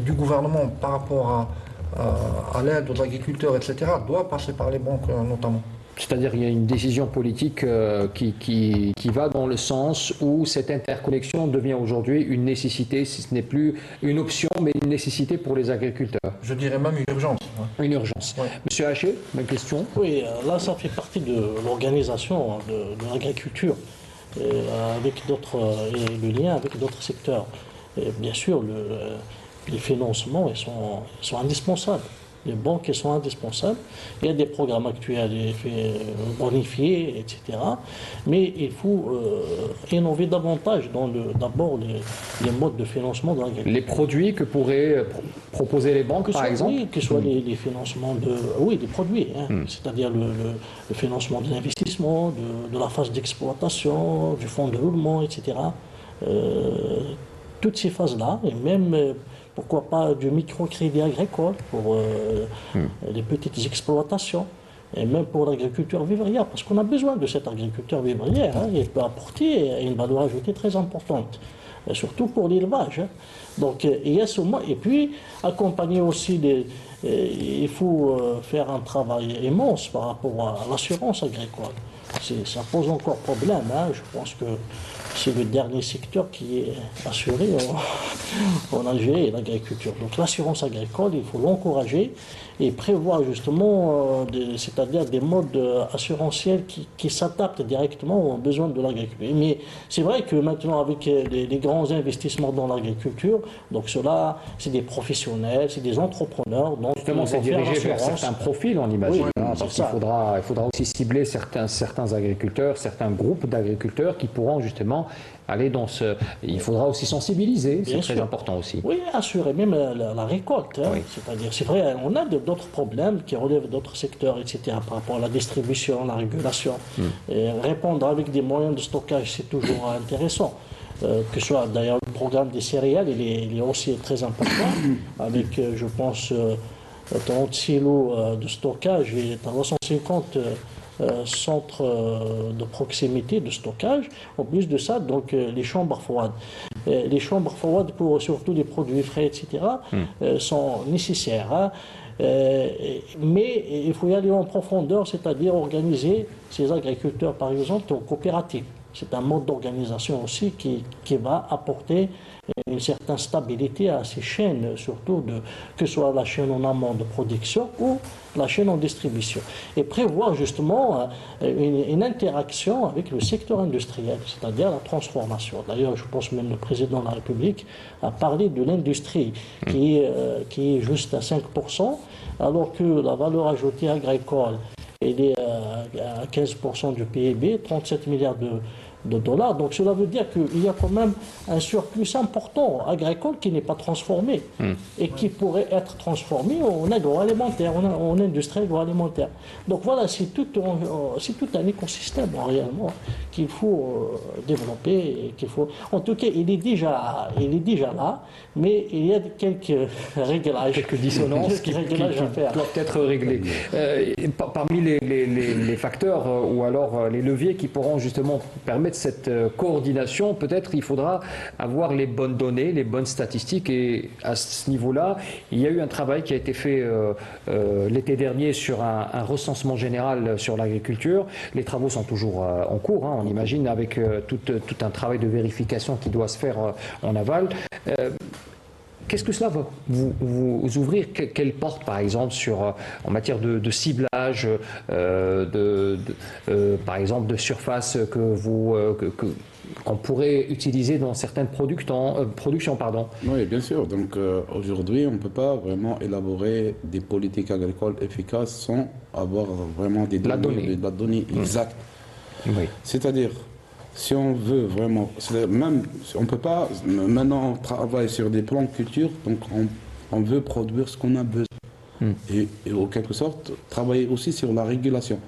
du gouvernement par rapport à l'aide aux agriculteurs, etc., doit passer par les banques notamment. C'est-à-dire qu'il y a une décision politique qui va dans le sens où cette interconnexion devient aujourd'hui une nécessité, si ce n'est plus une option, mais une nécessité pour les agriculteurs. Je dirais même une urgence. Une urgence. Ouais. Monsieur Haché, même question. Oui, là ça fait partie de l'organisation de l'agriculture, avec d'autres, et le lien avec d'autres secteurs. Et bien sûr, les financements ils sont indispensables. Les banques elles sont indispensables. Il y a des programmes actuels bonifiés, etc. Mais il faut innover davantage dans d'abord les modes de financement de l'agriculture. Les produits que pourraient proposer les banques, par exemple? Oui, que ce soit les financements oui, des produits, c'est-à-dire le financement de l'investissement, de la phase d'exploitation, du fonds de roulement, etc. Toutes ces phases-là, et même, pourquoi pas, du microcrédit agricole pour les petites exploitations, et même pour l'agriculture vivrière, parce qu'on a besoin de cette agriculture vivrière, il peut apporter une valeur ajoutée très importante, surtout pour l'élevage. Donc, il y a ce mois, et puis accompagner aussi il faut faire un travail immense par rapport à l'assurance agricole. Ça pose encore problème. Je pense que c'est le dernier secteur qui est assuré en Algérie, l'agriculture. Donc l'assurance agricole, il faut l'encourager et prévoir justement, c'est-à-dire des modes assurantiels qui s'adaptent directement aux besoins de l'agriculture. Mais c'est vrai que maintenant, avec les grands investissements dans l'agriculture, donc cela, c'est des professionnels, c'est des entrepreneurs. Donc justement, c'est dirigé vers certains profils, on imagine. Oui, parce qu'il faudra aussi cibler certains agriculteurs, certains groupes d'agriculteurs qui pourront justement aller dans ce... Il faudra aussi sensibiliser, c'est très important aussi. Oui, assurer même la récolte. Oui. C'est-à-dire, c'est vrai, on a d'autres problèmes qui relèvent d'autres secteurs, etc., par rapport à la distribution, la régulation. Et répondre avec des moyens de stockage, c'est toujours intéressant. Que ce soit d'ailleurs le programme des céréales, il est aussi très important, avec, je pense, 30 silos de stockage et 350 centres de proximité de stockage. En plus de ça, donc les chambres froides. Les chambres froides pour surtout les produits frais, etc., sont nécessaires. Mais il faut y aller en profondeur, c'est-à-dire organiser ces agriculteurs, par exemple, en coopérative. C'est un mode d'organisation aussi qui va apporter une certaine stabilité à ces chaînes, surtout que ce soit la chaîne en amont de production ou la chaîne en distribution. Et prévoir justement une interaction avec le secteur industriel, c'est-à-dire la transformation. D'ailleurs, je pense même le président de la République a parlé de l'industrie qui est juste à 5%, alors que la valeur ajoutée agricole elle est à 15% du PIB, 37 milliards de dollars. Donc cela veut dire qu'il y a quand même un surplus important agricole qui n'est pas transformé et qui pourrait être transformé en agroalimentaire, en industrie agroalimentaire. Donc voilà, c'est tout un écosystème réellement qu'il faut développer et qu'il faut. En tout cas, il est déjà là, mais il y a quelques réglages, quelques dissonances qui doivent être réglées. Parmi les facteurs ou alors les leviers qui pourront justement permettre cette coordination, peut-être il faudra avoir les bonnes données, les bonnes statistiques, et à ce niveau-là, il y a eu un travail qui a été fait l'été dernier sur un recensement général sur l'agriculture. Les travaux sont toujours en cours, on imagine, avec tout un travail de vérification qui doit se faire en aval. Qu'est-ce que cela va vous ouvrir? Quelle porte, par exemple, en matière de ciblage, par exemple, de surface qu'on pourrait utiliser dans certaines productions, pardon. Oui, bien sûr. Donc aujourd'hui, on ne peut pas vraiment élaborer des politiques agricoles efficaces sans avoir vraiment de la donnée exacte. Oui. C'est-à-dire, si on veut vraiment, même on ne peut pas, maintenant on travaille sur des plans de culture, donc on veut produire ce qu'on a besoin. Et en quelque sorte, travailler aussi sur la régulation.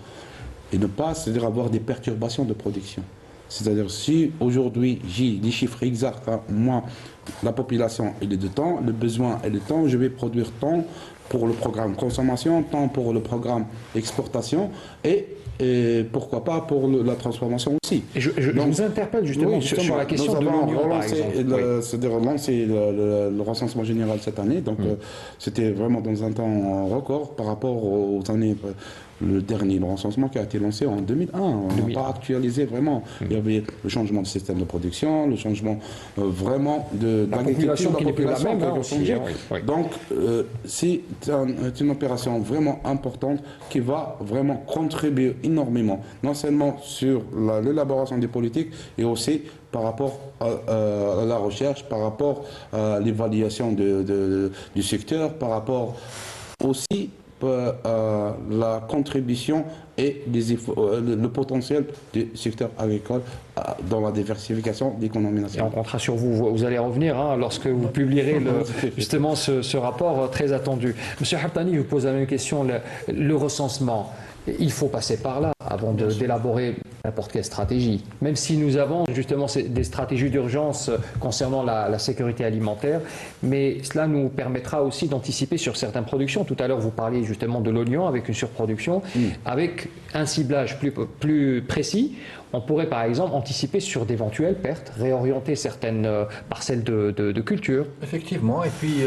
Et ne pas, c'est-à-dire avoir des perturbations de production. C'est-à-dire, si aujourd'hui j'ai des chiffres exacts, moi, la population elle est de temps, le besoin est de temps, je vais produire tant pour le programme consommation, tant pour le programme exportation, et pourquoi pas pour la transformation aussi. Je vous interpelle justement sur la question de l'oignon, par exemple. C'est-à-dire relancer le recensement général cette année, donc c'était vraiment dans un temps record par rapport aux années le dernier recensement qui a été lancé en 2001. On n'a pas actualisé vraiment. Il y avait le changement de système de production, le changement vraiment de La population qui n'est plus la même, qui a aussi, changé. hein, oui. Donc, c'est une opération vraiment importante qui va vraiment contribuer énormément, non seulement sur l'élaboration des politiques, et aussi par rapport à la recherche, par rapport à l'évaluation du secteur, par rapport aussi à la contribution et le potentiel du secteur agricole dans la diversification de l'économie Et on nationale. comptera sur vous. Vous allez revenir lorsque vous publierez justement ce rapport très attendu. Monsieur Habtani, je vous pose la même question. Le recensement, il faut passer par là avant d'élaborer n'importe quelle stratégie. Même si nous avons justement des stratégies d'urgence concernant la sécurité alimentaire, mais cela nous permettra aussi d'anticiper sur certaines productions. Tout à l'heure, vous parliez justement de l'oignon avec une surproduction. Avec un ciblage plus précis, on pourrait par exemple anticiper sur d'éventuelles pertes, réorienter certaines parcelles de culture. Effectivement, et puis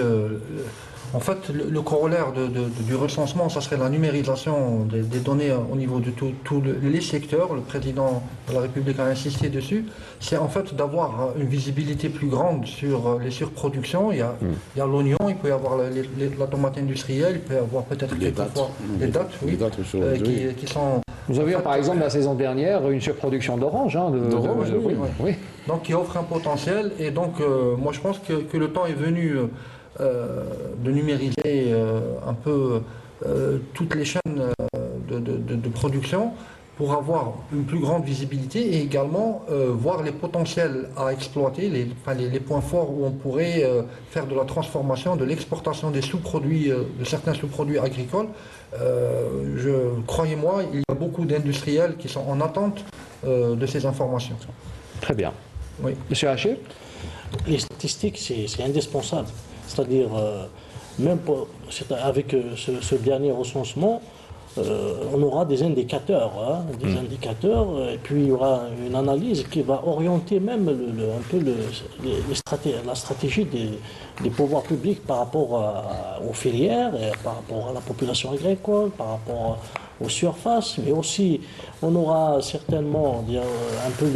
en fait le corollaire du recensement, ça serait la numérisation des données au niveau de tous les secteurs. Le président de la République a insisté dessus. C'est en fait d'avoir une visibilité plus grande sur les surproductions. Il y a l'oignon, il peut y avoir la tomate industrielle, il peut y avoir peut-être quelquefois les dates, oui, qui sont... Nous avions par exemple la saison dernière une surproduction d'orange. D'orange, oui. Oui. Donc qui offre un potentiel, et donc moi je pense que le temps est venu de numériser un peu toutes les chaînes de production pour avoir une plus grande visibilité, et également voir les potentiels à exploiter, les points forts où on pourrait faire de la transformation, de l'exportation des sous-produits, de certains sous-produits agricoles. Croyez-moi, il y a beaucoup d'industriels qui sont en attente de ces informations. Très bien. Oui. Monsieur Haché? Les statistiques, c'est indispensable. C'est-à-dire, même avec ce dernier recensement, on aura des indicateurs, et puis il y aura une analyse qui va orienter même un peu la stratégie des pouvoirs publics par rapport aux filières, par rapport à la population agricole, par rapport aux surfaces, mais aussi on aura certainement un peu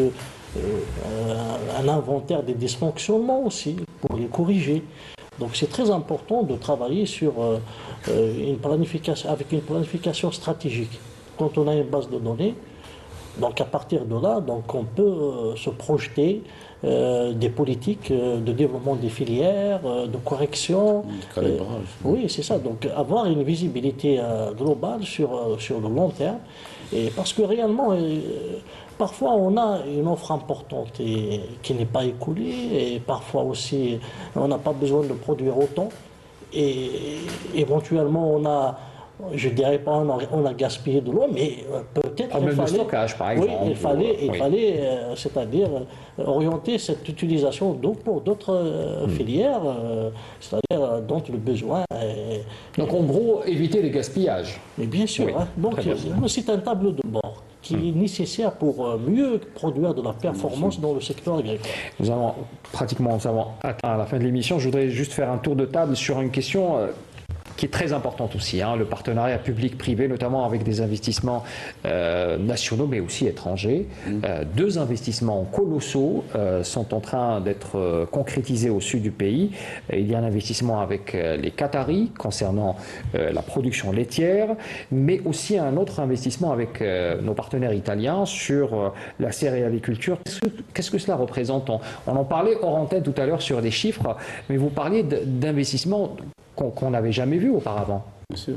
un inventaire des dysfonctionnements aussi pour les corriger. Donc c'est très important de travailler sur avec une planification stratégique. Quand on a une base de données, donc à partir de là, donc on peut se projeter des politiques de développement des filières, de correction. Calibrage. Oui, c'est ça. Donc avoir une visibilité globale sur le long terme. Et parce que réellement, parfois on a une offre importante et qui n'est pas écoulée, et parfois aussi on n'a pas besoin de produire autant. Et éventuellement on a, je ne dirais pas on a gaspillé de l'eau, mais peut-être Même le stockage par exemple. Oui, il fallait c'est-à-dire orienter cette utilisation d'eau pour d'autres filières, c'est-à-dire dont le besoin est... Donc en gros, éviter les gaspillages. Mais bien sûr, Oui, donc très bien. c'est un tableau de bord qui est nécessaire pour mieux produire de la performance dans le secteur agricole. Nous avons atteint la fin de l'émission. Je voudrais juste faire un tour de table sur une question qui est très importante aussi, le partenariat public-privé, notamment avec des investissements nationaux mais aussi étrangers. Deux investissements colossaux sont en train d'être concrétisés au sud du pays. Il y a un investissement avec les Qataris concernant la production laitière, mais aussi un autre investissement avec nos partenaires italiens sur la céréaliculture. Qu'est-ce que cela représente? On en parlait hors antenne tout à l'heure sur des chiffres, mais vous parliez d'investissements qu'on n'avait jamais vu auparavant. Bien sûr.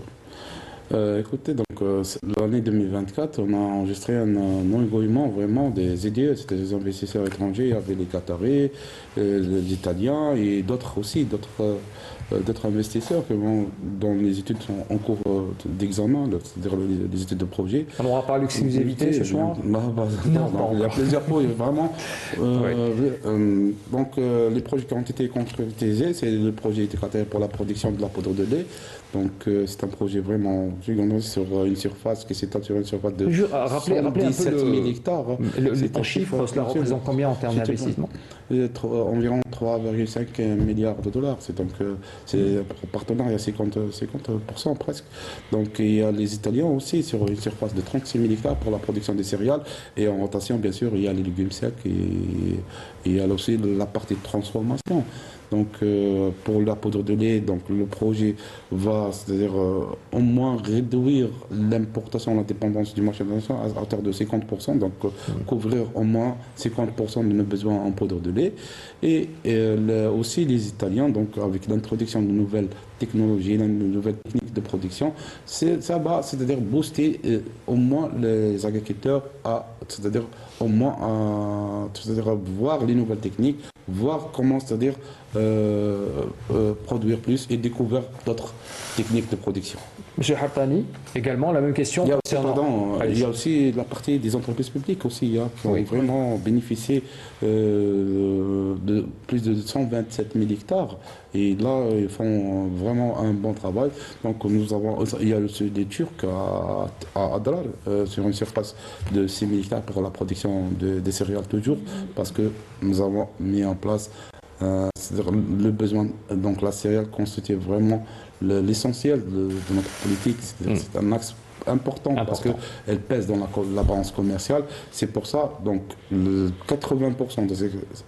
Écoutez, donc l'année 2024, on a enregistré un engouement vraiment des idées, c'était des investisseurs étrangers, il y avait les Qataris, les Italiens et d'autres aussi, d'autres investisseurs dont les études sont en cours d'examen, c'est-à-dire les études de projet. On n'aura pas l'exclusivité ce soir? Non, il y a plusieurs projets, vraiment. Donc les projets qui ont été concrétisés, c'est le projet Qatari pour la production de la poudre de lait. Donc c'est un projet vraiment gigantesque sur une surface qui s'étend sur une surface de Rappelez un peu 117 000 hectares. en chiffres, cela représente combien en termes d'investissement? environ 3,5 milliards de dollars. C'est donc c'est un partenariat 50% presque. Donc il y a les Italiens aussi sur une surface de 36 000 hectares pour la production des céréales. Et en rotation, bien sûr, il y a les légumes secs et il y a aussi la partie de transformation. Donc pour la poudre de lait, donc le projet va, c'est-à-dire au moins réduire l'importation, la dépendance du marché international à hauteur de 50%, donc couvrir au moins 50% de nos besoins en poudre de lait. Et aussi les Italiens, donc avec l'introduction de nouvelles technologies, de nouvelles techniques de production, ça va, c'est-à-dire booster au moins les agriculteurs c'est-à-dire au moins c'est-à-dire voir les nouvelles techniques, voir comment, c'est-à-dire produire plus et découvrir d'autres techniques de production. Monsieur Hartani, également la même question. Il y a aussi la partie des entreprises publiques aussi, qui ont vraiment bénéficié de plus de 127 000 hectares. Et là, ils font vraiment un bon travail. Donc il y a aussi des Turcs à Adrar, sur une surface de 6 000 hectares pour la production des céréales toujours, parce que nous avons mis en place c'est-à-dire le besoin, donc la céréale constitue vraiment l'essentiel de notre politique. C'est un axe important parce qu'elle pèse dans la balance commerciale. C'est pour ça, donc, 80%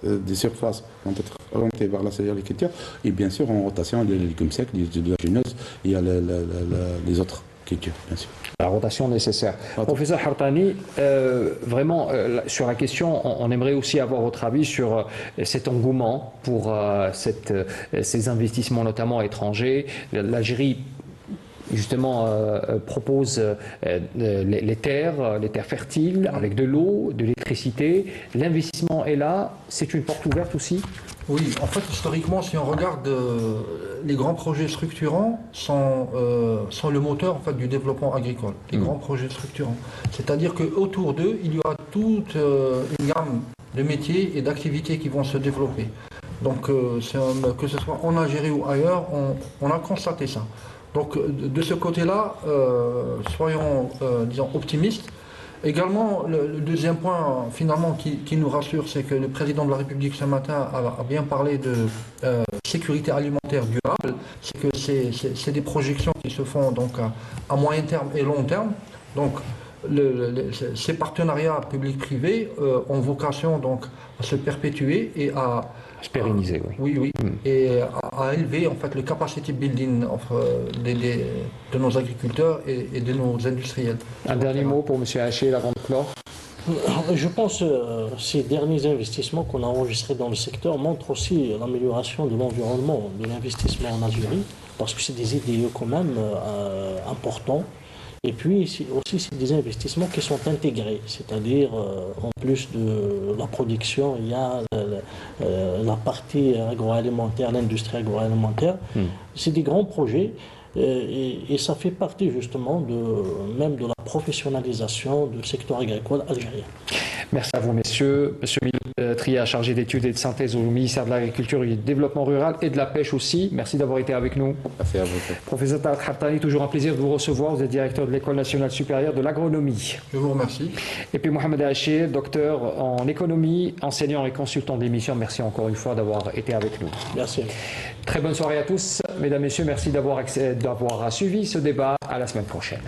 des surfaces vont être orientées vers la céréale laitière. Et bien sûr, en rotation, il y a les légumes secs, les oléagineuses, il y a les autres cultures, bien sûr. La rotation nécessaire. Professeur Hartani, vraiment, sur la question, on aimerait aussi avoir votre avis sur cet engouement pour ces investissements, notamment étrangers. L'Algérie, justement, propose les terres fertiles avec de l'eau, de l'électricité. L'investissement est là. C'est une porte ouverte aussi? Oui, en fait, historiquement, si on regarde les grands projets structurants sont le moteur en fait, du développement agricole. Les grands projets structurants. C'est-à-dire qu'autour d'eux, il y aura toute une gamme de métiers et d'activités qui vont se développer. Donc, que ce soit en Algérie ou ailleurs, on a constaté ça. Donc, de ce côté-là, soyons, disons, optimistes. Également, le deuxième point, finalement, qui nous rassure, c'est que le président de la République ce matin a bien parlé de sécurité alimentaire durable. C'est que c'est des projections qui se font donc à moyen terme et long terme. Donc, ces partenariats publics-privés ont vocation donc à se perpétuer et à se pérenniser, oui. Et à élever en fait le capacity building de nos agriculteurs et de nos industriels. Un dernier mot pour M. Haché, avant de clore. Je pense que ces derniers investissements qu'on a enregistrés dans le secteur montrent aussi l'amélioration de l'environnement, de l'investissement en Algérie, parce que c'est des idées quand même importants. Et puis aussi, c'est des investissements qui sont intégrés, c'est-à-dire en plus de la production, il y a la partie agroalimentaire, l'industrie agroalimentaire. C'est des grands projets et ça fait partie justement même de la professionnalisation du secteur agricole algérien. Merci à vous, messieurs. Monsieur Tria, chargé d'études et de synthèse au ministère de l'Agriculture et du Développement Rural et de la Pêche aussi. Merci d'avoir été avec nous. Merci à vous. Professeur Talat Hartani, toujours un plaisir de vous recevoir. Vous êtes directeur de l'École nationale supérieure de l'agronomie. Je vous remercie. Et puis Mohamed Haché, docteur en économie, enseignant et consultant d'émission. Merci encore une fois d'avoir été avec nous. Merci. Très bonne soirée à tous. Mesdames, Messieurs, merci d'avoir suivi ce débat. À la semaine prochaine.